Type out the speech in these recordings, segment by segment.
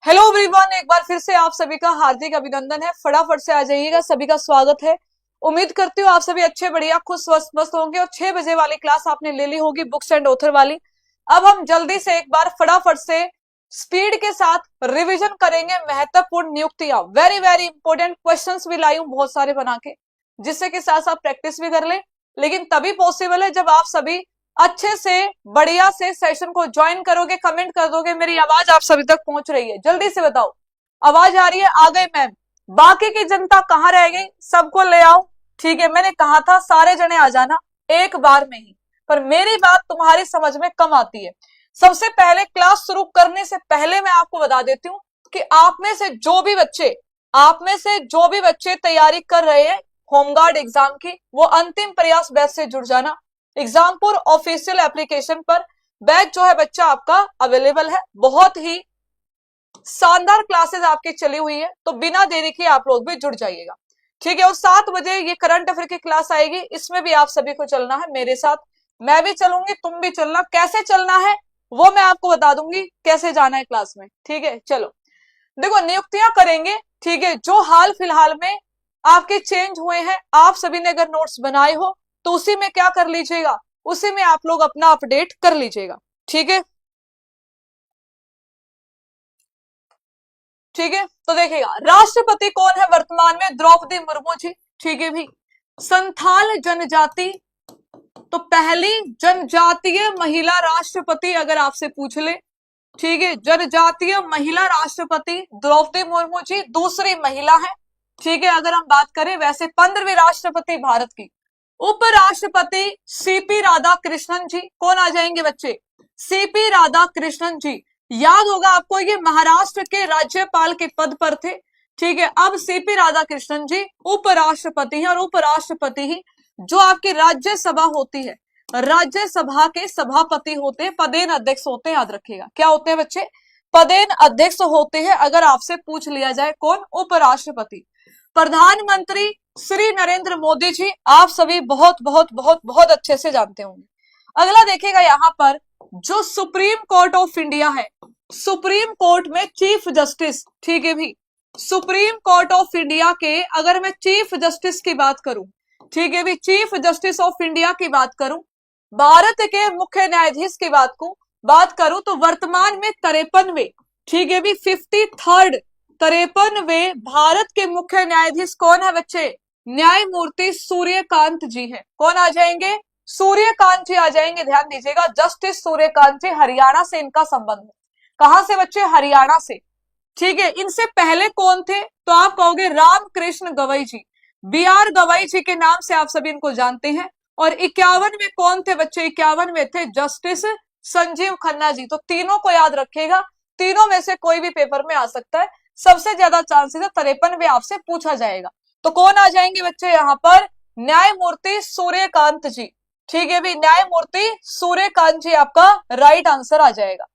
Hello everyone, एक बार फिर से आप सभी का हार्दिक अभिनंदन है। फटाफट से आ जाइएगा, सभी का स्वागत है। उम्मीद करती हूँ आप सभी अच्छे बढ़िया खुश स्वस्थ मस्त होंगे और 6 बजे वाली क्लास आपने ले ली होगी बुक्स एंड ऑथर वाली। अब हम जल्दी से एक बार फटाफट से स्पीड के साथ रिविजन करेंगे महत्वपूर्ण नियुक्तियां। वेरी वेरी इंपॉर्टेंट क्वेश्चंस भी लाई हूं बहुत सारे बना के, जिससे कि साथ साथ प्रैक्टिस भी कर ले। लेकिन तभी पॉसिबल है जब आप सभी अच्छे से बढ़िया से सेशन को ज्वाइन करोगे, कमेंट कर दोगे मेरी आवाज आप सभी तक पहुंच रही है। जल्दी से बताओ, आवाज आ रही है? आ गए मैम। बाकी की जनता कहाँ रह गई? सबको ले आओ। ठीक है, मैंने कहा था सारे जने आ जाना एक बार में ही, पर मेरी बात तुम्हारी समझ में कम आती है। सबसे पहले क्लास शुरू करने से पहले मैं आपको बता देती हूँ कि आप में से जो भी बच्चे तैयारी कर रहे हैं होमगार्ड एग्जाम की, वो अंतिम प्रयास बैच से जुड़ जाना। एग्जामपुर ऑफिशियल एप्लीकेशन पर बैच जो है बच्चा आपका अवेलेबल है। बहुत ही शानदार क्लासेस आपकी चली हुई है, तो बिना देरी के आप लोग भी जुड़ जाइएगा। ठीक है, और 7 बजे ये करंट अफेयर की क्लास आएगी, इसमें भी आप सभी को चलना है मेरे साथ। मैं भी चलूंगी, तुम भी चलना। कैसे चलना है वो मैं आपको बता दूंगी, कैसे जाना है क्लास में। ठीक है, चलो देखो नियुक्तियां करेंगे। ठीक है, जो हाल फिलहाल में आपके चेंज हुए हैं, आप सभी ने अगर नोट्स बनाए हो तो उसी में क्या कर लीजिएगा, उसी में आप लोग अपना अपडेट कर लीजिएगा। ठीक है, ठीक है। तो देखिएगा राष्ट्रपति कौन है वर्तमान में? द्रौपदी मुर्मू जी। ठीक है भी। संथाल जनजाति, तो पहली जनजातीय महिला राष्ट्रपति अगर आपसे पूछ ले, ठीक है, जनजातीय महिला राष्ट्रपति द्रौपदी मुर्मू जी दूसरी महिला है। ठीक है, अगर हम बात करें वैसे 15वीं राष्ट्रपति भारत की। उपराष्ट्रपति सीपी राधाकृष्णन जी। कौन आ जाएंगे बच्चे? सीपी राधाकृष्णन जी। याद होगा आपको, ये महाराष्ट्र के राज्यपाल के पद पर थे। ठीक है, अब सीपी राधाकृष्णन जी उपराष्ट्रपति हैं, और उपराष्ट्रपति ही जो आपकी राज्यसभा होती है, राज्यसभा के सभापति होते हैं, पदेन अध्यक्ष होते हैं। याद रखिएगा क्या होते हैं बच्चे? पदेन अध्यक्ष होते हैं। अगर आपसे पूछ लिया जाए कौन? उपराष्ट्रपति। प्रधानमंत्री श्री नरेंद्र मोदी जी, आप सभी बहुत बहुत बहुत बहुत अच्छे से जानते होंगे। अगला देखिएगा यहाँ पर, जो सुप्रीम कोर्ट ऑफ इंडिया है, सुप्रीम कोर्ट में चीफ जस्टिस। ठीक है भी, सुप्रीम कोर्ट ऑफ इंडिया के अगर मैं चीफ जस्टिस की बात करूं, ठीक है भी, चीफ जस्टिस ऑफ इंडिया की बात करूं, भारत के मुख्य न्यायाधीश की बात करूं तो वर्तमान में 53वें, ठीक है भी, 53rd 53वें भारत के मुख्य न्यायाधीश कौन है बच्चे? न्यायमूर्ति सूर्यकांत जी हैं। कौन आ जाएंगे? सूर्यकांत जी आ जाएंगे। ध्यान दीजिएगा, जस्टिस सूर्यकांत जी, हरियाणा से इनका संबंध है। कहां से बच्चे? हरियाणा से। ठीक है, इनसे पहले कौन थे? तो आप कहोगे रामकृष्ण गवई जी। बी.आर. गवई जी के नाम से आप सभी इनको जानते हैं। और 51 में कौन थे बच्चे? 51 में थे जस्टिस संजीव खन्ना जी। तो तीनों को याद रखेगा, तीनों में से कोई भी पेपर में आ सकता है। सबसे ज्यादा चांसेस है 53 में आपसे पूछा जाएगा। तो कौन आ जाएंगे बच्चे यहाँ पर? न्यायमूर्ति सूर्यकांत जी। ठीक है भी, न्यायमूर्ति सूर्यकांत जी आपका राइट आंसर आ जाएगा।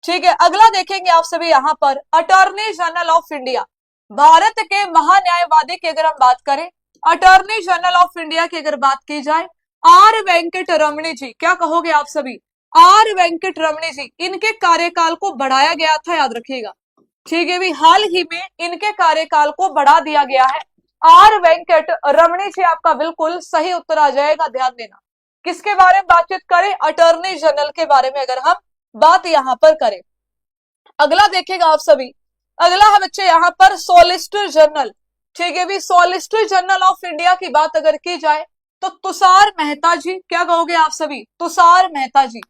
ठीक है, अगला देखेंगे आप सभी यहाँ पर, attorney general of India, Bharat के महान्यायवादी की अगर हम बात करें, अटॉर्नी जनरल ऑफ इंडिया की अगर बात की जाए, आर वेंकट रमणी जी। क्या कहोगे आप सभी? आर वेंकट रमणी जी। इनके कार्यकाल को बढ़ाया गया था, याद रखिएगा। ठीक है भी, हाल ही में इनके कार्यकाल को बढ़ा दिया गया है। आर वेंकट रमणी जी आपका बिल्कुल सही उत्तर आ जाएगा। ध्यान देना, किसके बारे में बातचीत करें? अटॉर्नी जनरल के बारे में अगर हम बात यहां पर करें। अगला देखेगा आप सभी, अगला है बच्चे यहाँ पर सॉलिसिटर जनरल। ठीक है भी, सॉलिसिटर जनरल ऑफ इंडिया की बात अगर की जाए तो तुषार मेहता जी। क्या कहोगे आप सभी? तुषार मेहता जी।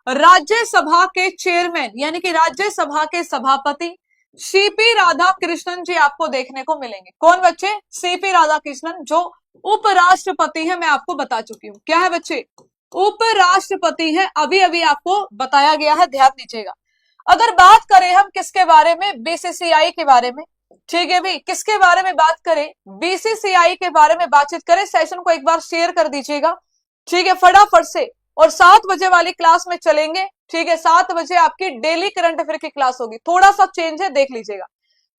राज्यसभा के चेयरमैन यानी कि राज्यसभा के सभापति सीपी राधाकृष्णन जी आपको देखने को मिलेंगे। कौन बच्चे? सीपी राधाकृष्णन, जो उपराष्ट्रपति है, मैं आपको बता चुकी हूँ। क्या है बच्चे? उपराष्ट्रपति है, अभी अभी आपको बताया गया है, ध्यान दीजिएगा। अगर बात करें हम किसके बारे में? बीसीसीआई के बारे में। ठीक है भी, किसके बारे में बात करें? बीसीसीआई के बारे में बातचीत करें। सेशन को एक बार शेयर कर दीजिएगा, ठीक है, फटाफट से। और 7 बजे वाली क्लास में चलेंगे। ठीक है, 7 बजे आपकी डेली करंट अफेयर की क्लास होगी। थोड़ा सा चेंज है, देख लीजिएगा।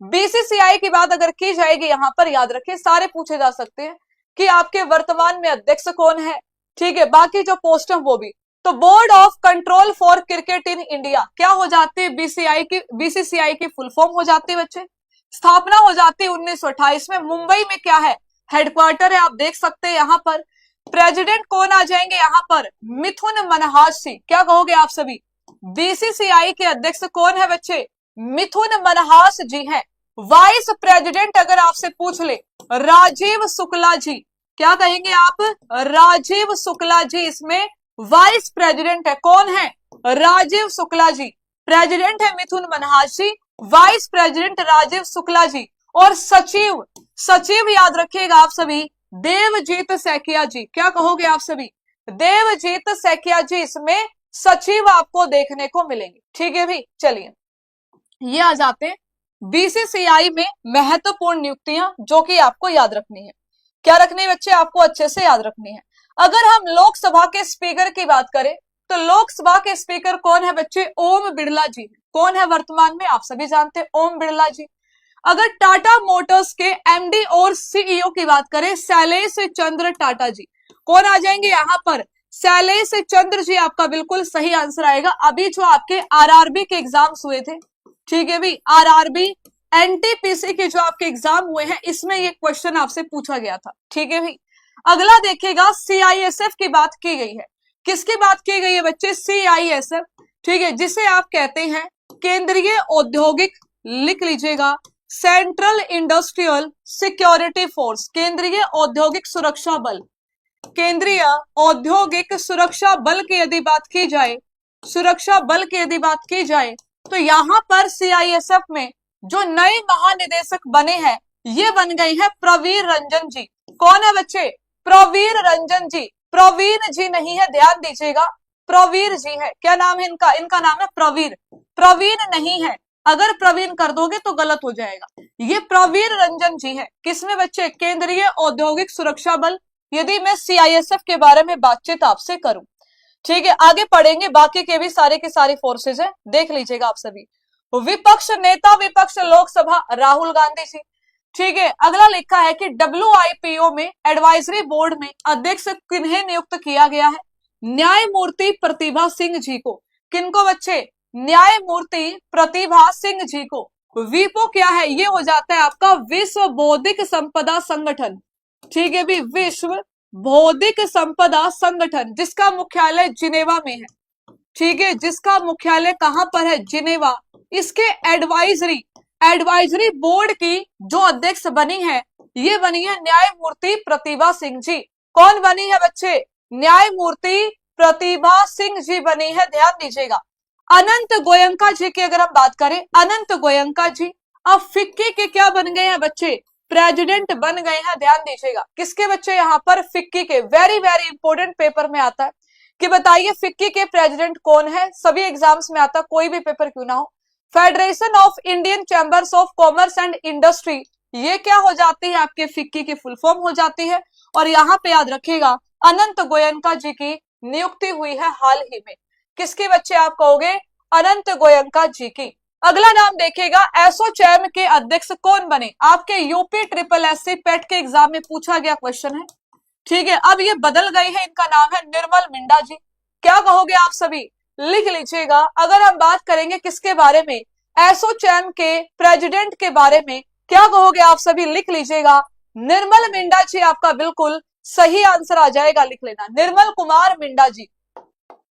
बीसीसीआई की बात अगर की जाएगी, यहां पर याद रखिए सारे पूछे जा सकते हैं कि आपके वर्तमान में अध्यक्ष कौन है। ठीक है, बाकी जो पोस्ट है वो भी। तो board of control for cricket in India क्या हो जाती है, बीसीसीआई की फुल फॉर्म हो जाती है बच्चे। स्थापना हो जाती है 1928 में। मुंबई में क्या है, हेडक्वार्टर है, आप देख सकते हैं यहाँ पर। प्रेसिडेंट कौन आ जाएंगे यहाँ पर, मिथुन मनहास जी। क्या कहोगे आप सभी, बीसीसीआई के अध्यक्ष कौन है बच्चे, मिथुन मनहास जी हैं। वाइस प्रेसिडेंट अगर आपसे पूछ ले, राजीव शुक्ला जी। क्या कहेंगे आप, राजीव शुक्ला जी इसमें वाइस प्रेसिडेंट है। कौन है, राजीव शुक्ला जी। प्रेसिडेंट है मिथुन मनहास जी, वाइस प्रेसिडेंट राजीव शुक्ला जी। और सचिव, सचिव याद रखिएगा आप सभी, देवजीत सैकिया जी। क्या कहोगे आप सभी, देवजीत सैकिया जी इसमें सचिव आपको देखने को मिलेंगे। ठीक है भी, चलिए ये आ जाते हैं बीसीसीआई में महत्वपूर्ण नियुक्तियां जो कि आपको याद रखनी है। क्या रखनी है बच्चे, आपको अच्छे से याद रखनी है। अगर हम लोकसभा के स्पीकर की बात करें तो लोकसभा के स्पीकर कौन है बच्चे, ओम बिरला जी। कौन है वर्तमान में, आप सभी जानते हैं, ओम बिरला जी। अगर टाटा मोटर्स के एमडी और सीईओ की बात करें, शैलेश चंद्र टाटा जी। कौन आ जाएंगे यहाँ पर, शैलेश चंद्र जी आपका बिल्कुल सही आंसर आएगा। अभी जो आपके आरआरबी के एग्जाम्स हुए थे, ठीक है भी, आरआरबी एनटीपीसी के जो आपके एग्जाम हुए हैं इसमें ये क्वेश्चन आपसे पूछा गया था। ठीक है भी, अगला देखिएगा सीआईएसएफ की बात की गई है। किसकी बात की गई है बच्चे, सीआईएसएफ। ठीक है, जिसे आप कहते हैं केंद्रीय औद्योगिक, लिख लीजिएगा, सेंट्रल इंडस्ट्रियल सिक्योरिटी फोर्स। केंद्रीय औद्योगिक सुरक्षा बल, केंद्रीय औद्योगिक सुरक्षा बल की यदि बात की जाए, सुरक्षा बल की यदि बात की जाए तो यहां पर सीआईएसएफ में जो नए महानिदेशक बने हैं ये बन गए हैं प्रवीर रंजन जी। कौन है बच्चे, प्रवीर रंजन जी। प्रवीण जी नहीं है, ध्यान दीजिएगा, प्रवीर जी है। क्या नाम है इनका, इनका नाम है प्रवीर, प्रवीण नहीं है। अगर प्रवीण कर दोगे तो गलत हो जाएगा। ये प्रवीर रंजन जी है। किसमें बच्चे, केंद्रीय औद्योगिक सुरक्षा बल। यदि मैं सीआईएसएफ के बारे में बातचीत आपसे करूं, ठीक है, आगे पढ़ेंगे, बाकी के भी सारे के सारे फोर्सेज है, देख लीजिएगा आप सभी। विपक्ष नेता, विपक्ष लोकसभा, राहुल गांधी जी। ठीक है, अगला लिखा है कि डब्ल्यूआईपीओ में एडवाइजरी बोर्ड में अध्यक्ष किन्हें नियुक्त किया गया है, न्यायमूर्ति प्रतिभा सिंह जी को। किनको बच्चे, न्यायमूर्ति प्रतिभा सिंह जी को। वीपो क्या है, ये हो जाता है आपका विश्व बौद्धिक संपदा संगठन। ठीक है भी, विश्व बौद्धिक संपदा संगठन, जिसका मुख्यालय जिनेवा में है। ठीक है, जिसका मुख्यालय कहां पर है, जिनेवा। इसके एडवाइजरी बोर्ड की जो अध्यक्ष बनी है ये बनी है न्यायमूर्ति प्रतिभा सिंह जी। कौन बनी है बच्चे, न्यायमूर्ति प्रतिभा सिंह जी बनी है, ध्यान दीजिएगा। अनंत गोयंका जी की अगर हम बात करें, अनंत गोयंका जी अब फिक्की के क्या बन गए हैं बच्चे, प्रेसिडेंट बन गए हैं। ध्यान दीजिएगा, किसके बच्चे, यहाँ पर फिक्की के। वेरी वेरी इंपॉर्टेंट पेपर में आता है कि बताइए फिक्की के प्रेसिडेंट कौन है, सभी एग्जाम्स में आता, कोई भी पेपर क्यों ना हो। Federation of Indian chambers of commerce and industry, ये क्या हो जाती है, आपके फिक्की की फुल फॉर्म हो जाती है। और यहाँ पे याद रखिएगा अनंत गोयंका जी की नियुक्ति हुई है हाल ही में। किसके बच्चे आप कहोगे, अनंत गोयंका जी की। अगला नाम देखिएगा, एसोचैम के अध्यक्ष कौन बने, आपके यूपी ट्रिपल एससी पेट के एग्जाम में पूछा गया क्वेश्चन है। ठीक है, अब ये बदल गए हैं, इनका नाम है निर्मल मिंडा जी। क्या कहोगे आप सभी, लिख लीजिएगा। अगर हम बात करेंगे किसके बारे में, एसोचैम के प्रेसिडेंट के बारे में, क्या कहोगे आप सभी, लिख लीजिएगा, निर्मल मिंडा जी आपका बिल्कुल सही आंसर आ जाएगा, लिख लेना, निर्मल कुमार मिंडा जी।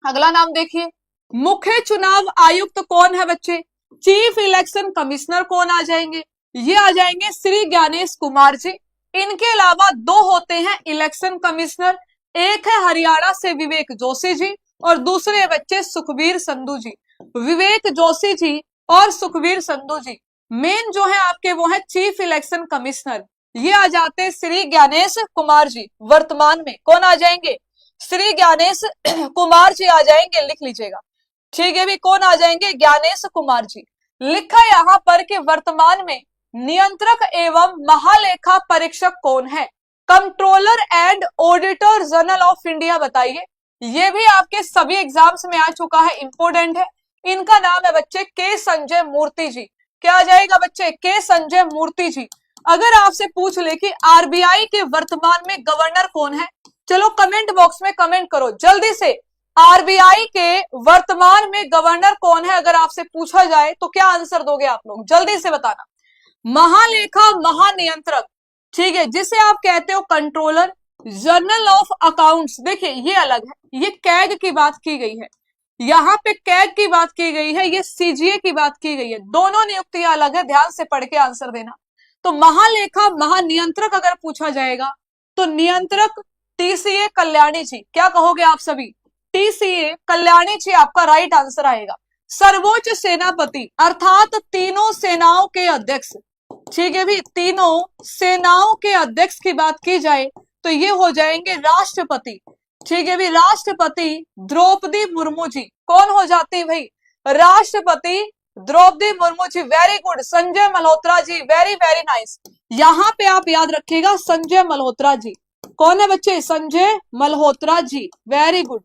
अगला नाम देखिए, मुख्य चुनाव आयुक्त कौन है बच्चे, चीफ इलेक्शन कमिश्नर कौन आ जाएंगे, ये आ जाएंगे श्री ज्ञानेश कुमार जी। इनके अलावा दो होते हैं इलेक्शन कमिश्नर, एक है हरियाणा से विवेक जोशी जी और दूसरे बच्चे सुखबीर संधू जी। विवेक जोशी जी और सुखबीर संधू जी मेन जो है आपके वो है चीफ इलेक्शन कमिश्नर। ये आ जाते हैं श्री ज्ञानेश कुमार जी। वर्तमान में कौन आ जाएंगे, श्री ज्ञानेश कुमार जी आ जाएंगे, लिख लीजिएगा। ठीक है भी, कौन आ जाएंगे, ज्ञानेश कुमार जी। लिखा यहाँ पर कि वर्तमान में नियंत्रक एवं महालेखा परीक्षक कौन है, controller and auditor general of India. बताइए, ये भी आपके सभी एग्जाम्स में आ चुका है, इंपोर्टेंट है। इनका नाम है बच्चे के संजय मूर्ति जी। क्या आ जाएगा बच्चे, के संजय मूर्ति जी। अगर आपसे पूछ ले कि आरबीआई के वर्तमान में गवर्नर कौन है, चलो कमेंट बॉक्स में कमेंट करो जल्दी से, आरबीआई के वर्तमान में गवर्नर कौन है अगर आपसे पूछा जाए तो क्या आंसर दोगे आप लोग, जल्दी से बताना। महालेखा महानियंत्रक, ठीक है, जिसे आप कहते हो कंट्रोलर जनरल ऑफ अकाउंट्स। देखिए ये अलग है, ये कैग की बात की गई है, यहाँ पे कैग की बात की गई है, ये सीजीए की बात की गई है, दोनों नियुक्तियां अलग है, ध्यान से पढ़ के आंसर देना। तो महालेखा महानियंत्रक अगर पूछा जाएगा तो नियंत्रक टीसीए कल्याणी जी, क्या कहोगे आप सभी, टीसीए कल्याणी जी आपका राइट आंसर आएगा। सर्वोच्च सेनापति अर्थात तीनों सेनाओं के अध्यक्ष, ठीक है भी, तीनों सेनाओं के अध्यक्ष की बात की जाए तो ये हो जाएंगे राष्ट्रपति, ठीक है भी, राष्ट्रपति द्रौपदी मुर्मू जी। कौन हो जाती है भाई, राष्ट्रपति Draupadi Murmu ji. Very good Sanjay Malhotra ji, very very nice. यहाँ पे आप याद रखिएगा संजय मल्होत्रा जी, कौन है बच्चे, संजय मल्होत्रा जी, वेरी गुड।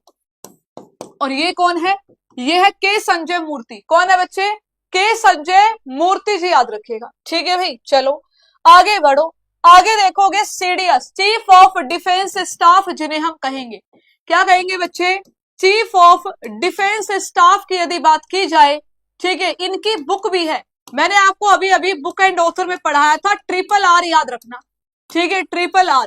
और ये कौन है, ये है के संजय मूर्ति, कौन है बच्चे, के संजय मूर्ति जी, याद रखिएगा, ठीक है भाई। चलो आगे बढ़ो, आगे देखोगे CDS chief of defence staff जिन्हें हम कहेंगे, क्या कहेंगे बच्चे, चीफ ऑफ डिफेंस स्टाफ की यदि बात की जाए, ठीक है, इनकी बुक भी है, मैंने आपको अभी अभी बुक एंड ऑथर में पढ़ाया था, RRR याद रखना, ठीक है, RRR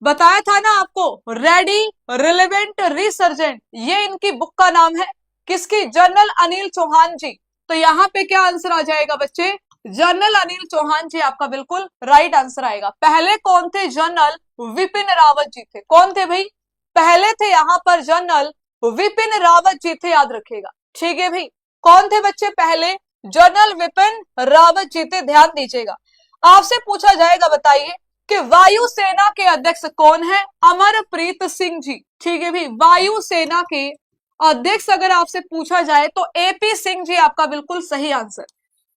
बताया था ना आपको, रेडी रिलेवेंट रिसर्जेंट, ये इनकी बुक का नाम है, किसकी, जनरल अनिल चौहान जी। तो यहाँ पे क्या आंसर आ जाएगा बच्चे, जनरल अनिल चौहान जी आपका बिल्कुल राइट आंसर आएगा। पहले कौन थे, जनरल विपिन रावत जी थे, कौन थे भाई, पहले थे यहाँ पर जनरल विपिन रावत जी थे, याद रखिएगा, ठीक है भाई। कौन थे बच्चे पहले, जनरल विपिन रावत जी थे, ध्यान दीजिएगा। आपसे पूछा जाएगा बताइए कि वायुसेना के अध्यक्ष कौन है, अमरप्रीत सिंह जी, ठीक है भाई, वायुसेना के अध्यक्ष अगर आपसे पूछा जाए तो एपी सिंह जी आपका बिल्कुल सही आंसर।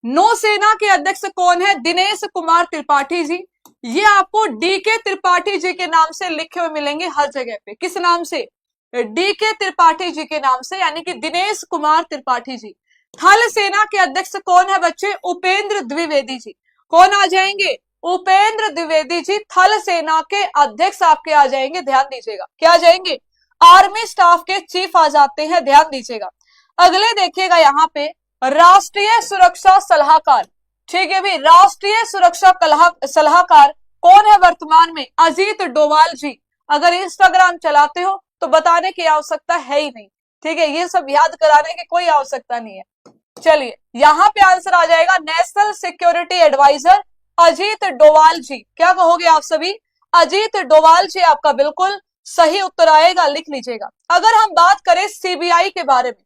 नौसेना के अध्यक्ष कौन है, दिनेश कुमार त्रिपाठी जी, ये आपको डीके त्रिपाठी जी के नाम से लिखे हुए मिलेंगे हर जगह पे, किस नाम से, डीके त्रिपाठी जी के नाम से, यानी कि दिनेश कुमार त्रिपाठी जी। थल सेना के अध्यक्ष कौन है बच्चे, उपेंद्र द्विवेदी जी, कौन आ जाएंगे, उपेंद्र द्विवेदी जी थल सेना के अध्यक्ष आपके आ जाएंगे, ध्यान दीजिएगा, क्या आ जाएंगे, आर्मी स्टाफ के चीफ आ जाते हैं, ध्यान दीजिएगा। अगले देखिएगा यहाँ पे राष्ट्रीय सुरक्षा सलाहकार, ठीक है भी, राष्ट्रीय सुरक्षा सलाहकार कौन है वर्तमान में, अजीत डोवाल जी। अगर इंस्टाग्राम चलाते हो तो बताने की आवश्यकता है ही नहीं, ठीक है, ये सब याद कराने की कोई आवश्यकता नहीं है। चलिए यहाँ पे आंसर आ जाएगा national security adviser Ajit Doval ji, क्या कहोगे आप सभी, अजीत डोवाल जी आपका बिल्कुल सही उत्तर आएगा, लिख लीजिएगा। अगर हम बात करें सीबीआई के बारे में,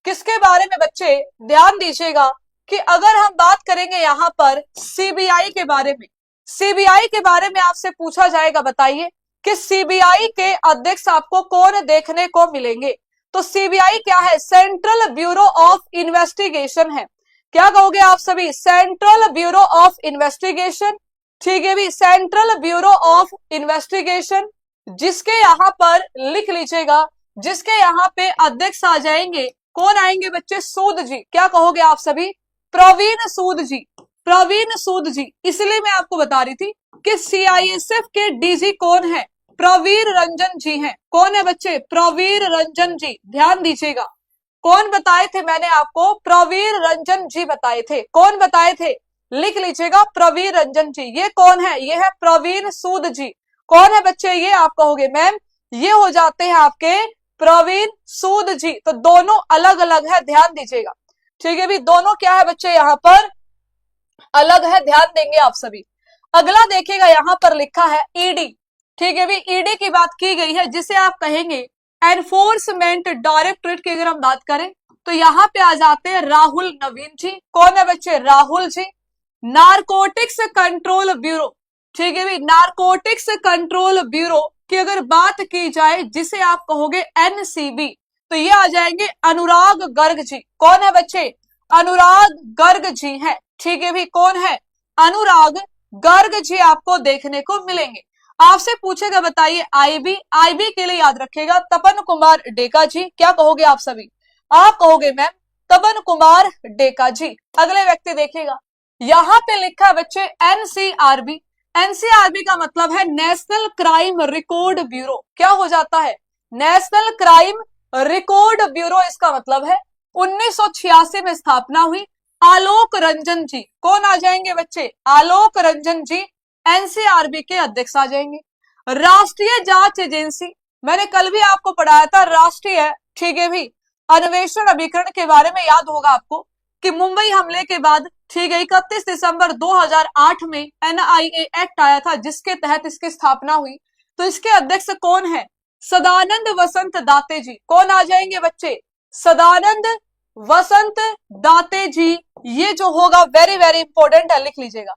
किसके बारे में बच्चे, ध्यान दीजिएगा कि अगर हम बात करेंगे यहाँ पर सीबीआई के बारे में, सीबीआई के बारे में आपसे पूछा जाएगा बताइए कि सीबीआई के अध्यक्ष आपको कौन देखने को मिलेंगे। तो सीबीआई क्या है, सेंट्रल ब्यूरो ऑफ इन्वेस्टिगेशन है, क्या कहोगे आप सभी, सेंट्रल ब्यूरो ऑफ इन्वेस्टिगेशन, ठीक है भी, सेंट्रल ब्यूरो ऑफ इन्वेस्टिगेशन, जिसके यहाँ पर लिख लीजिएगा, जिसके यहाँ पे अध्यक्ष आ जाएंगे, कौन आएंगे बच्चे, सूद जी, क्या कहोगे आप सभी, प्रवीण सूद जी, प्रवीण सूद जी। इसलिए मैं आपको बता रही थी कि सीआईएसएफ के डीजी कौन है, प्रवीर रंजन जी हैं, कौन है बच्चे, प्रवीर रंजन जी, ध्यान दीजिएगा। कौन बताए थे मैंने आपको, प्रवीर रंजन जी बताए थे, कौन बताए थे, लिख लीजिएगा, प्रवीर रंजन जी। ये कौन है, ये है प्रवीण सूद जी, कौन है बच्चे, ये आप कहोगे मैम, ये हो जाते हैं आपके प्रवीण सूद जी। तो दोनों अलग अलग है, ध्यान दीजिएगा, ठीक है भी, दोनों क्या है बच्चे यहाँ पर अलग है, ध्यान देंगे आप सभी। अगला देखिएगा यहाँ पर लिखा है ईडी, ठीक है भी, ईडी की बात की गई है, जिसे आप कहेंगे एनफोर्समेंट डायरेक्टरेट की अगर हम बात करें तो यहाँ पे आ जाते हैं राहुल नवीन जी, कौन है बच्चे, Rahul ji. Narcotics control bureau, ठीक है भी, नारकोटिक्स कंट्रोल ब्यूरो की अगर बात की जाए जिसे आप कहोगे एनसीबी, तो ये आ जाएंगे अनुराग गर्ग जी, कौन है बच्चे, अनुराग गर्ग जी हैं, ठीक है भी, कौन है, अनुराग गर्ग जी आपको देखने को मिलेंगे। आपसे पूछेगा बताइए आईबी, आईबी के लिए याद रखेगा तपन कुमार डेका जी, क्या कहोगे आप सभी, आप कहोगे मैम तपन कुमार डेका जी। अगले व्यक्ति देखिएगा, यहाँ पे लिखा है बच्चे एनसीआरबी, एनसीआरबी का मतलब है नेशनल क्राइम रिकॉर्ड ब्यूरो, क्या हो जाता है, नेशनल क्राइम रिकॉर्ड ब्यूरो इसका मतलब है। 1986 में स्थापना हुई। आलोक रंजन जी, कौन आ जाएंगे बच्चे? आलोक रंजन जी एनसीआरबी के अध्यक्ष आ जाएंगे। राष्ट्रीय जांच एजेंसी, मैंने कल भी आपको पढ़ाया था राष्ट्रीय, ठीक है भी, अन्वेषण अभिकरण के बारे में याद होगा आपको कि मुंबई हमले के बाद, ठीक है, 31 दिसंबर 2008 में एनआईए एक्ट आया था जिसके तहत इसकी स्थापना हुई। तो इसके अध्यक्ष कौन है? सदानंद वसंत दाते जी। कौन आ जाएंगे बच्चे? सदानंद वसंत दाते जी। ये जो होगा वेरी वेरी इंपॉर्टेंट है, लिख लीजिएगा,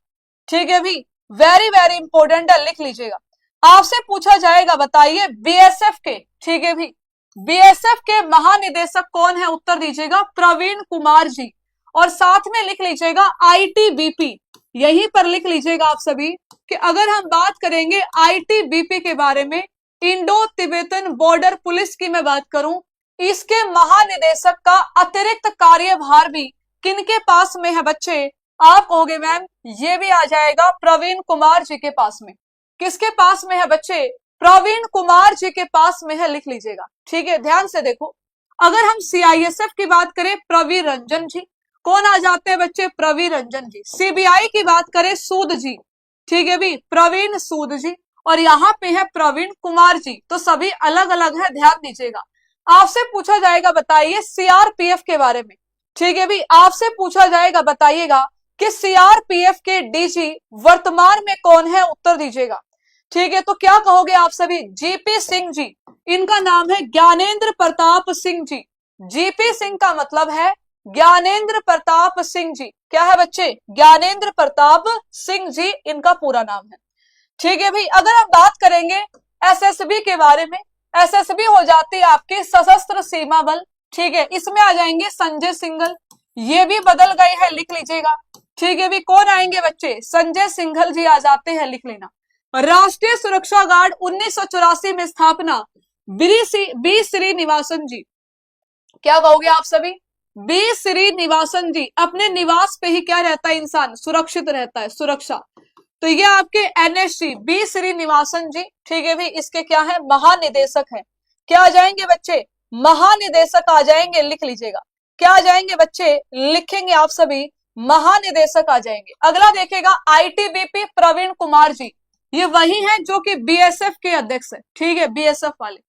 ठीक है भी, वेरी वेरी इंपॉर्टेंट है, लिख लीजिएगा। आपसे पूछा जाएगा, बताइए बीएसएफ के, ठीक है भी, बीएसएफ के महानिदेशक कौन है? उत्तर दीजिएगा प्रवीण कुमार जी। और साथ में लिख लीजिएगा आईटीबीपी, यहीं पर लिख लीजिएगा आप सभी कि अगर हम बात करेंगे आईटीबीपी के बारे में, इंडो तिब्बतन बॉर्डर पुलिस की मैं बात करूं, इसके महानिदेशक का अतिरिक्त कार्यभार भी किनके पास में है बच्चे? आप कहोगे मैम ये भी आ जाएगा प्रवीण कुमार जी के पास में। किसके पास में है बच्चे? प्रवीण कुमार जी के पास में है, लिख लीजिएगा, ठीक है। ध्यान से देखो, अगर हम सीआईएसएफ की बात करें प्रवीण रंजन जी, कौन आ जाते हैं बच्चे? प्रवीण रंजन जी। सीबीआई की बात करें सूद जी, ठीक है भी, प्रवीण सूद जी। और यहाँ पे है प्रवीण कुमार जी। तो सभी अलग अलग है, ध्यान दीजिएगा। आपसे पूछा जाएगा, बताइए सीआरपीएफ के बारे में, ठीक है भी, आपसे पूछा जाएगा, बताइएगा कि सीआरपीएफ के डीजी वर्तमान में कौन है? उत्तर दीजिएगा, ठीक है। तो क्या कहोगे आप सभी? जीपी सिंह जी। इनका नाम है ज्ञानेंद्र प्रताप सिंह जी। जीपी सिंह का मतलब है ज्ञानेंद्र प्रताप सिंह जी। क्या है बच्चे? ज्ञानेंद्र प्रताप सिंह जी इनका पूरा नाम है, ठीक है भाई। अगर हम बात करेंगे एसएसबी के बारे में, एसएसबी हो जाती है आपके सशस्त्र सीमा बल, ठीक है। इसमें आ जाएंगे संजय सिंघल, ये भी बदल गए हैं, लिख लीजिएगा, ठीक है भी। कौन आएंगे बच्चे? संजय सिंघल जी आ जाते हैं, लिख लेना। राष्ट्रीय सुरक्षा गार्ड 1984 में स्थापना बी श्रीनिवासन जी। क्या कहोगे आप सभी? बी श्रीनिवासन जी। अपने निवास पे ही क्या रहता है इंसान? सुरक्षित रहता है, सुरक्षा। तो ये आपके एनएससी बी श्रीनिवासन जी, ठीक है भी, इसके क्या है? महानिदेशक है। क्या आ जाएंगे बच्चे? महानिदेशक आ जाएंगे, लिख लीजिएगा। क्या आ जाएंगे बच्चे? लिखेंगे आप सभी, महानिदेशक आ जाएंगे। अगला देखेगा आईटीबीपी प्रवीण कुमार जी, ये वही है जो कि बीएसएफ के अध्यक्ष है, ठीक है, बीएसएफ वाले।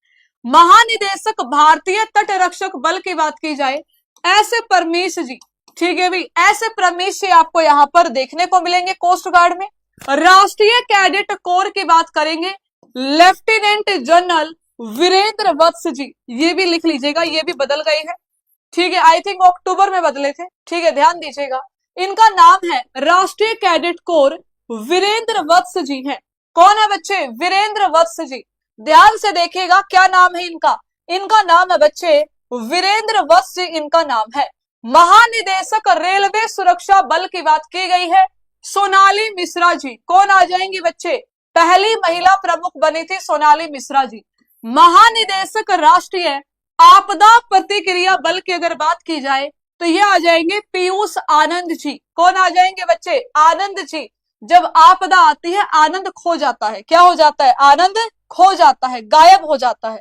महानिदेशक भारतीय तट रक्षक बल की बात की जाए, ऐसे परमीश जी, ठीक है भाई, ऐसे परमीश जी आपको यहाँ पर देखने को मिलेंगे कोस्ट गार्ड में। राष्ट्रीय कैडेट कोर की बात करेंगे, लेफ्टिनेंट जनरल वीरेंद्र वत्स जी, ये भी लिख लीजिएगा, ये भी बदल गए हैं, ठीक है। आई थिंक अक्टूबर में बदले थे, ठीक है, ध्यान दीजिएगा। इनका नाम है राष्ट्रीय कैडेट कोर वीरेंद्र वत्स जी है। कौन है बच्चे? वीरेंद्र वत्स जी। ध्यान से देखिएगा, क्या नाम है इनका? इनका नाम है बच्चे वीरेंद्र वत्स जी, इनका नाम है। महानिदेशक रेलवे सुरक्षा बल की बात की गई है, सोनाली मिश्रा जी। कौन आ जाएंगी बच्चे? पहली महिला प्रमुख बनी थी सोनाली मिश्रा जी। महानिदेशक राष्ट्रीय आपदा प्रतिक्रिया बल की अगर बात की जाए तो ये आ जाएंगे पीयूष आनंद जी। कौन आ जाएंगे बच्चे? आनंद जी। जब आपदा आती है आनंद खो जाता है, क्या हो जाता है? आनंद खो जाता है, गायब हो जाता है,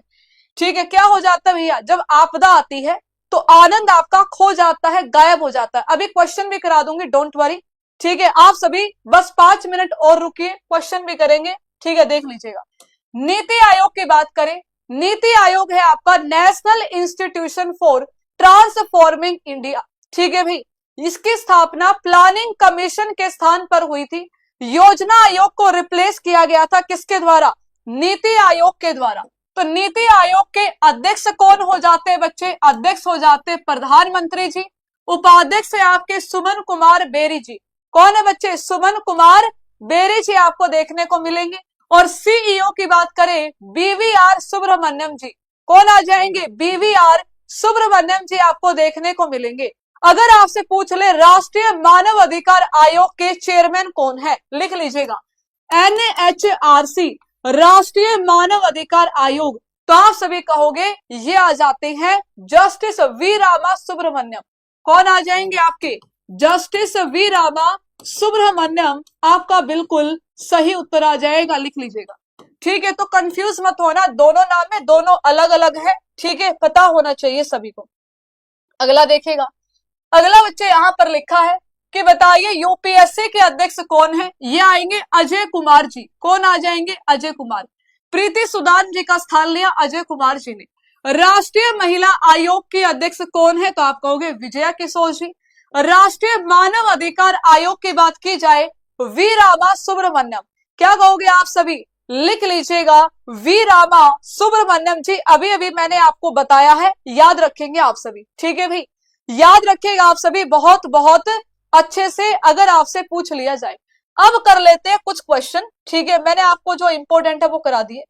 ठीक है। क्या हो जाता है भैया? जब आपदा आती है तो आनंद आपका खो जाता है, गायब हो जाता है। अभी क्वेश्चन भी करा दूंगी, डोंट वरी, ठीक है। आप सभी बस 5 मिनट और रुकिए, क्वेश्चन भी करेंगे, ठीक है, देख लीजिएगा। नीति आयोग की बात करें, नीति आयोग है आपका national institution for transforming India, ठीक है भाई। इसकी स्थापना प्लानिंग कमीशन के स्थान पर हुई थी। योजना आयोग को रिप्लेस किया गया था किसके द्वारा? नीति आयोग के द्वारा। तो नीति आयोग के अध्यक्ष कौन हो जाते हैं बच्चे? अध्यक्ष हो जाते हैं प्रधानमंत्री जी। उपाध्यक्ष है आपके सुमन कुमार बेरी जी। कौन है बच्चे? सुमन कुमार बेरी जी आपको देखने को मिलेंगे। और सीईओ की बात करें, बीवीआर सुब्रमण्यम जी। कौन आ जाएंगे? बीवीआर सुब्रमण्यम जी आपको देखने को मिलेंगे। अगर आपसे पूछ ले राष्ट्रीय मानव अधिकार आयोग के चेयरमैन कौन है, लिख लीजिएगा, एनएचआरसी, राष्ट्रीय मानव अधिकार आयोग। तो आप सभी कहोगे ये आ जाते हैं जस्टिस वी रामा सुब्रमण्यम। कौन आ जाएंगे आपके? जस्टिस वी रामा सुब्रमण्यम आपका बिल्कुल सही उत्तर आ जाएगा, लिख लीजिएगा, ठीक है। तो कंफ्यूज मत होना, दोनों नाम है, दोनों अलग अलग है, ठीक है, पता होना चाहिए सभी को। अगला देखिएगा, अगला बच्चे यहां पर लिखा है कि बताइए यूपीएससी के अध्यक्ष कौन है। ये आएंगे अजय कुमार जी। कौन आ जाएंगे? अजय कुमार। प्रीति सुदान जी का स्थान लिया अजय कुमार जी ने। राष्ट्रीय महिला आयोग के अध्यक्ष कौन है? तो आप कहोगे विजया किशोर जी। राष्ट्रीय मानव अधिकार आयोग की बात की जाए वी रामा सुब्रमण्यम। क्या कहोगे आप सभी? लिख लीजिएगा वी रामा सुब्रमण्यम जी। अभी अभी मैंने आपको बताया है, याद रखेंगे आप सभी। ठीक है भाई, याद रखिएगा आप सभी बहुत बहुत अच्छे से, अगर आपसे पूछ लिया जाए। अब कर लेते हैं कुछ क्वेश्चन। ठीक है, मैंने आपको जो इंपॉर्टेंट है वो करा दिए।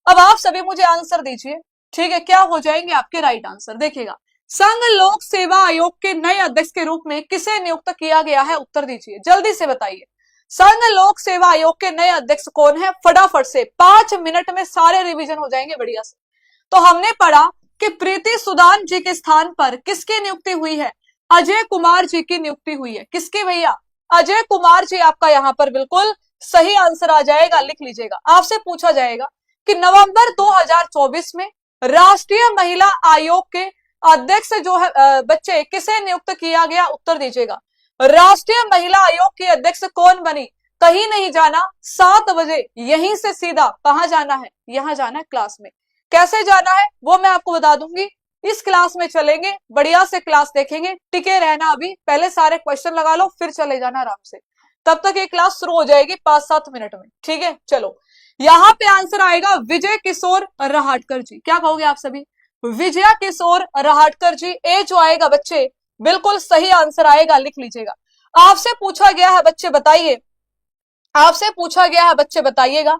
अब आप सभी मुझे आंसर दीजिए। ठीक है, क्या हो जाएंगे आपके राइट आंसर? देखिएगा, संघ लोक सेवा आयोग के नए अध्यक्ष के रूप में किसे नियुक्त किया गया है? उत्तर दीजिए, जल्दी से बताइए। संघ लोक सेवा आयोग के नए अध्यक्ष कौन है? फटाफट से 5 मिनट में सारे रिवीजन हो जाएंगे बढ़िया से। तो हमने पढ़ा कि प्रीति सुदान जी के स्थान पर किसकी नियुक्ति हुई है? अजय कुमार जी की नियुक्ति हुई है। किसकी भैया? अजय कुमार जी आपका यहाँ पर बिल्कुल सही आंसर आ जाएगा, लिख लीजिएगा। आपसे पूछा जाएगा कि नवंबर 2024 में राष्ट्रीय महिला आयोग के अध्यक्ष जो है बच्चे किसे नियुक्त किया गया? उत्तर दीजिएगा। राष्ट्रीय महिला आयोग की अध्यक्ष कौन बनी? कहीं नहीं जाना, 7 बजे यहीं से सीधा कहां जाना है? यहां जाना है क्लास में। कैसे जाना है वो मैं आपको बता दूंगी। इस क्लास में चलेंगे, बढ़िया से क्लास देखेंगे। टिके रहना, अभी पहले सारे क्वेश्चन लगा लो, फिर चले जाना आराम से। तब तक ये क्लास शुरू हो जाएगी 5-7 मिनट में। ठीक है, चलो यहाँ पे आंसर आएगा विजय किशोर रहाटकर जी। क्या कहोगे आप सभी? विजया किशोर रहाटकर जी। ए जो आएगा बच्चे बिल्कुल सही आंसर आएगा, लिख लीजिएगा। आपसे पूछा गया है बच्चे बताइए, आपसे पूछा गया है बच्चे बताइएगा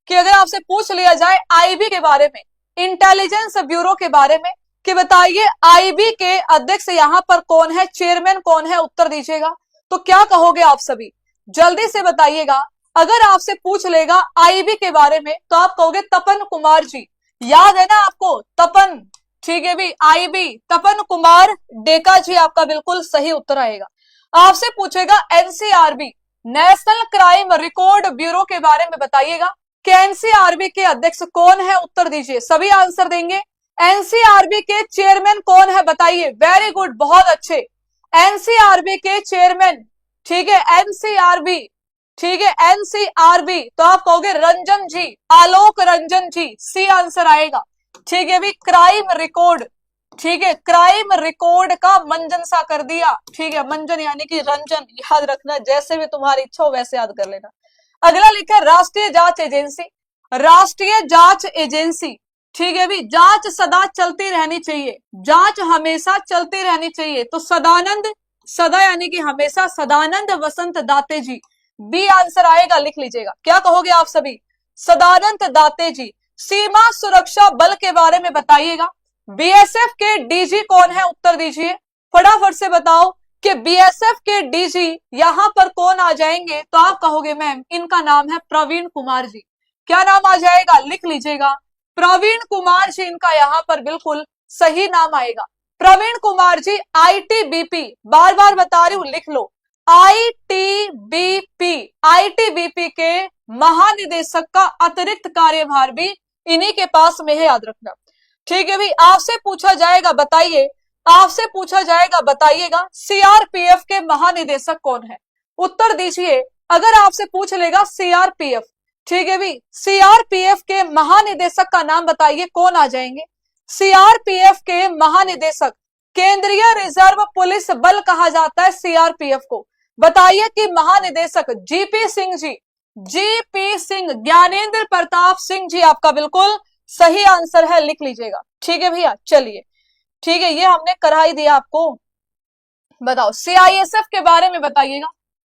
कि अगर आपसे पूछ लिया जाए आईबी के बारे में, इंटेलिजेंस ब्यूरो के बारे में, कि बताइए आईबी के अध्यक्ष यहाँ पर कौन है, चेयरमैन कौन है? उत्तर दीजिएगा। तो क्या कहोगे आप सभी? जल्दी से बताइएगा। अगर आपसे पूछ लेगा आईबी के बारे में तो आप कहोगे तपन कुमार जी। याद है ना आपको? तपन। ठीक है भी, आईबी तपन कुमार डेका जी आपका बिल्कुल सही उत्तर आएगा। आपसे पूछेगा NCRB, national crime record bureau के बारे में बताइएगा कि एनसीआरबी के अध्यक्ष कौन है? उत्तर दीजिए। सभी आंसर देंगे। एनसीआरबी के चेयरमैन कौन है बताइए? वेरी गुड, बहुत अच्छे। एनसीआरबी के चेयरमैन, ठीक है, एनसीआरबी, ठीक है, एनसीआरबी, तो आप कहोगे रंजन जी, आलोक रंजन जी। सी आंसर आएगा। ठीक है भी, क्राइम रिकॉर्ड, ठीक है, क्राइम रिकॉर्ड का मंजन सा कर दिया। ठीक है, मंजन यानी कि रंजन, याद रखना, जैसे भी तुम्हारी इच्छा हो वैसे याद कर लेना। अगला लिखा है राष्ट्रीय जांच एजेंसी। राष्ट्रीय जांच एजेंसी, ठीक है भी, जांच सदा चलती रहनी चाहिए, जांच हमेशा चलती रहनी चाहिए। तो सदानंद, सदा यानी कि हमेशा, सदानंद वसंत दाते जी। बी आंसर आएगा, लिख लीजिएगा। क्या कहोगे आप सभी? सदानंद दाते जी। सीमा सुरक्षा बल के बारे में बताइएगा। बीएसएफ के डीजी कौन है? उत्तर दीजिए, फटाफट से बताओ कि बीएसएफ के डीजी यहां पर कौन आ जाएंगे? तो आप कहोगे मैम इनका नाम है प्रवीण कुमार जी। क्या नाम आ जाएगा? लिख लीजिएगा, प्रवीण कुमार जी इनका यहाँ पर बिल्कुल सही नाम आएगा। प्रवीण कुमार जी आईटीबीपी, बार बार बता रही हूं, लिख लो, आईटीबीपी, आईटीबीपी के महानिदेशक का अतिरिक्त कार्यभार भी इन्हीं के पास में है, याद रखना। ठीक है भाई, आपसे पूछा जाएगा बताइए, आपसे पूछा जाएगा बताइएगा सीआरपीएफ के महानिदेशक कौन है? उत्तर दीजिए। अगर आपसे पूछ लेगा सीआरपीएफ, ठीक है भाई, सीआरपीएफ के महानिदेशक का नाम बताइए, कौन आ जाएंगे? सीआरपीएफ के महानिदेशक, केंद्रीय रिजर्व पुलिस बल कहा जाता है सीआरपीएफ को। बताइए कि महानिदेशक जीपी सिंह जी, जीपी सिंह, ज्ञानेंद्र प्रताप सिंह जी आपका बिल्कुल सही आंसर है, लिख लीजिएगा। ठीक है भैया, चलिए, ठीक है, ये हमने करा ही दिया आपको। बताओ सीआईएसएफ के बारे में बताइएगा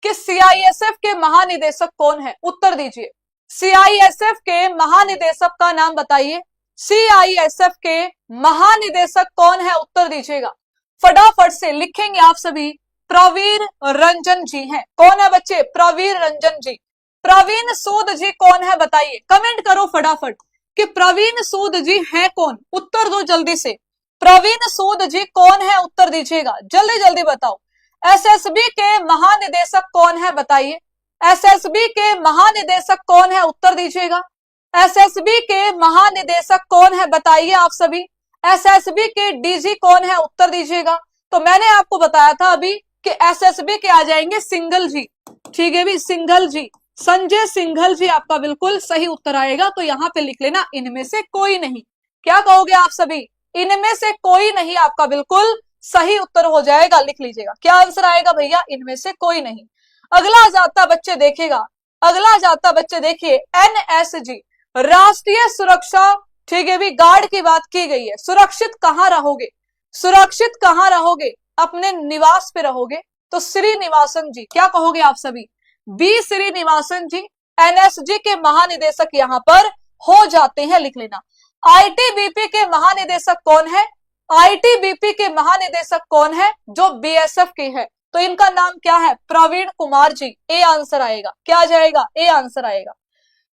कि सीआईएसएफ के महानिदेशक कौन है? उत्तर दीजिए। सीआईएसएफ के महानिदेशक का नाम बताइए। सीआईएसएफ के महानिदेशक कौन है? उत्तर दीजिएगा, फटाफट से लिखेंगे आप सभी। प्रवीण रंजन जी हैं। कौन है बच्चे? प्रवीण रंजन जी। प्रवीण सूद जी कौन है बताइए, कमेंट करो फटाफट कि प्रवीण सूद जी हैं कौन? उत्तर दो जल्दी से। प्रवीण सूद जी कौन है? उत्तर दीजिएगा, जल्दी जल्दी बताओ। एसएसबी के महानिदेशक कौन है बताइए। एसएसबी के महानिदेशक कौन है? उत्तर दीजिएगा। एसएसबी के महानिदेशक कौन है बताइए आप सभी। एसएसबी के डीजी कौन है, उत्तर दीजिएगा। तो मैंने आपको बताया था अभी कि एसएसबी के आ जाएंगे सिंघल जी, ठीक है भी, सिंघल जी, संजय सिंघल जी आपका बिल्कुल सही उत्तर आएगा। तो यहां पे लिख लेना इनमें से कोई नहीं। क्या कहोगे आप सभी, इनमें से कोई नहीं आपका बिल्कुल सही उत्तर हो जाएगा, लिख लीजिएगा। क्या आंसर आएगा भैया, इनमें से कोई नहीं। अगला जाता बच्चे देखेगा, अगला जाता बच्चे देखिए, एनएसजी, राष्ट्रीय सुरक्षा, ठीक है भी, गार्ड की बात की गई है। सुरक्षित कहां रहोगे, सुरक्षित कहां रहोगे, अपने निवास पे रहोगे। तो श्रीनिवासन जी, क्या कहोगे आप सभी, बी श्रीनिवासन जी एनएसजी के महानिदेशक यहां पर हो जाते हैं, लिख लेना। आईटीबीपी के महानिदेशक कौन है, आईटीबीपी के महानिदेशक कौन है, जो बीएसएफ के हैं। तो इनका नाम क्या है, प्रवीण कुमार जी। ए आंसर आएगा, क्या आ जाएगा, ए आंसर आएगा।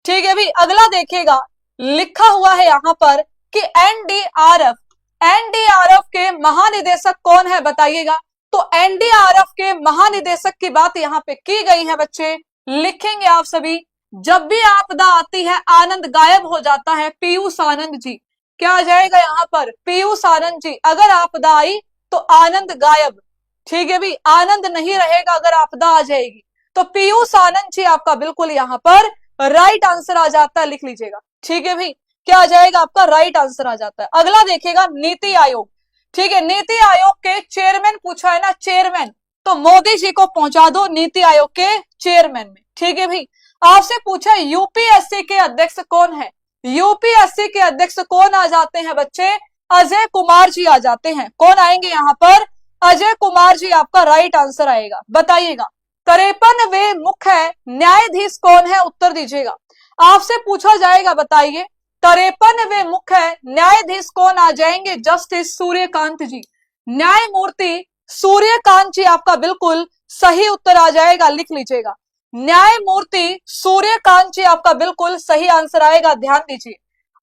ठीक है भी, अगला देखिएगा, लिखा हुआ है यहां पर कि एनडीआरएफ, एनडीआरएफ के महानिदेशक कौन है बताइएगा। तो एनडीआरएफ के महानिदेशक की बात यहां पे की गई है बच्चे, लिखेंगे आप सभी। जब भी आपदा आती है आनंद गायब हो जाता है, पीयूष आनंद जी। क्या आ जाएगा यहां पर, पीयूष आनंद जी। अगर आपदा आई तो आनंद गायब, ठीक है भी, आनंद नहीं रहेगा अगर आपदा आ जाएगी। तो पीयूष आनंद जी आपका बिल्कुल यहां पर राइट आंसर आ जाता है, लिख लीजिएगा। ठीक है भाई, क्या आ जाएगा आपका, राइट आंसर आ जाता है। अगला देखेगा, नीति आयोग, ठीक है, नीति आयोग के चेयरमैन पूछा है ना, चेयरमैन, तो मोदी जी को पहुंचा दो नीति आयोग के चेयरमैन में। ठीक है भाई, आपसे पूछा यूपीएससी के अध्यक्ष कौन है, यूपीएससी के अध्यक्ष कौन आ जाते हैं बच्चे, अजय कुमार जी आ जाते हैं। कौन आएंगे यहां पर, अजय कुमार जी आपका राइट आंसर आएगा, बताइएगा। 53वें मुख्य न्यायाधीश कौन है, उत्तर दीजिएगा। आपसे पूछा जाएगा, बताइए 53वें मुख्य न्यायाधीश कौन आ जाएंगे, जस्टिस सूर्यकांत जी, न्यायमूर्ति सूर्यकांत जी आपका बिल्कुल सही उत्तर आ जाएगा, लिख लीजिएगा। न्यायमूर्ति सूर्यकांत जी आपका बिल्कुल सही आंसर आएगा, ध्यान दीजिए।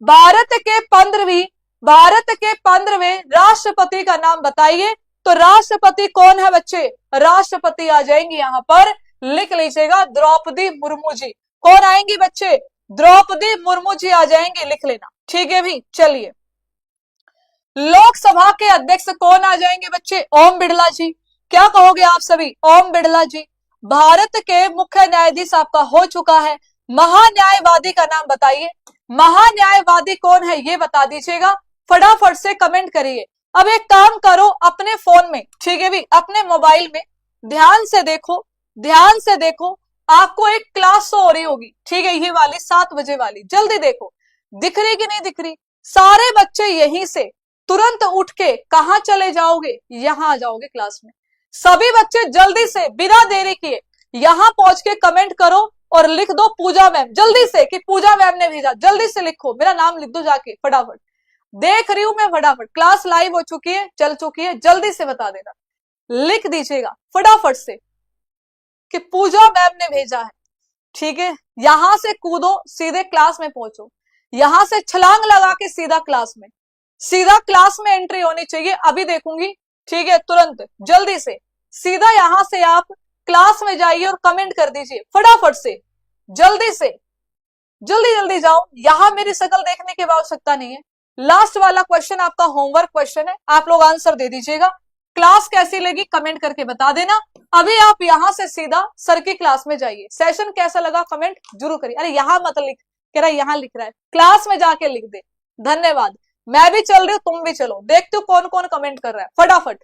भारत के 15वें राष्ट्रपति का नाम बताइए। तो राष्ट्रपति कौन है बच्चे, राष्ट्रपति आ जाएंगे यहां पर, लिख लीजिएगा, द्रौपदी मुर्मू जी। कौन आएंगी बच्चे, द्रौपदी मुर्मू जी आ जाएंगे, लिख लेना। ठीक है भी, चलिए। लोकसभा के अध्यक्ष कौन आ जाएंगे बच्चे, ओम बिड़ला जी। क्या कहोगे आप सभी, ओम बिड़ला जी। भारत के मुख्य न्यायाधीश आपका हो चुका है। महान्यायवादी का नाम बताइए, महान्यायवादी कौन है ये बता दीजिएगा, फटाफट से कमेंट करिए। अब एक काम करो, अपने फोन में, ठीक है भी, अपने मोबाइल में ध्यान से देखो, ध्यान से देखो, आपको एक क्लास शो हो रही होगी, ठीक है, ये वाली 7 बजे वाली, जल्दी देखो, दिख रही कि नहीं दिख रही। सारे बच्चे यहीं से तुरंत उठ के कहां चले जाओगे, यहां आ जाओगे क्लास में। सभी बच्चे जल्दी से बिना देरी किए यहां पहुंच के कमेंट करो और लिख दो पूजा मैम, जल्दी से, कि पूजा मैम ने भेजा, जल्दी से लिखो, मेरा नाम लिख दो जाके फटाफट। देख रही हूं मैं, फटाफट, क्लास लाइव हो चुकी है, चल चुकी है, जल्दी से बता देना, लिख दीजिएगा फटाफट से कि पूजा मैम ने भेजा है। ठीक है, यहां से कूदो, सीधे क्लास में पहुंचो, यहां से छलांग लगा के सीधा क्लास में, सीधा क्लास में एंट्री होनी चाहिए, अभी देखूंगी। ठीक है, तुरंत जल्दी से सीधा यहां से आप क्लास में जाइए और कमेंट कर दीजिए फटाफट से, जल्दी से, जल्दी जल्दी जाओ, यहां मेरी शक्ल देखने की आवश्यकता नहीं है। लास्ट वाला क्वेश्चन आपका होमवर्क क्वेश्चन है, आप लोग आंसर दे दीजिएगा। क्लास कैसी लगी कमेंट करके बता देना। अभी आप यहां से सीधा सर की क्लास में जाइए। सेशन कैसा लगा कमेंट जरूर करिए। अरे यहां मत लिख, कह रहा है यहां लिख रहा है, क्लास में जाके लिख दे। धन्यवाद, मैं भी चल रही हूँ, तुम भी चलो, देखते हो कौन कौन कमेंट कर रहा है, फटाफट।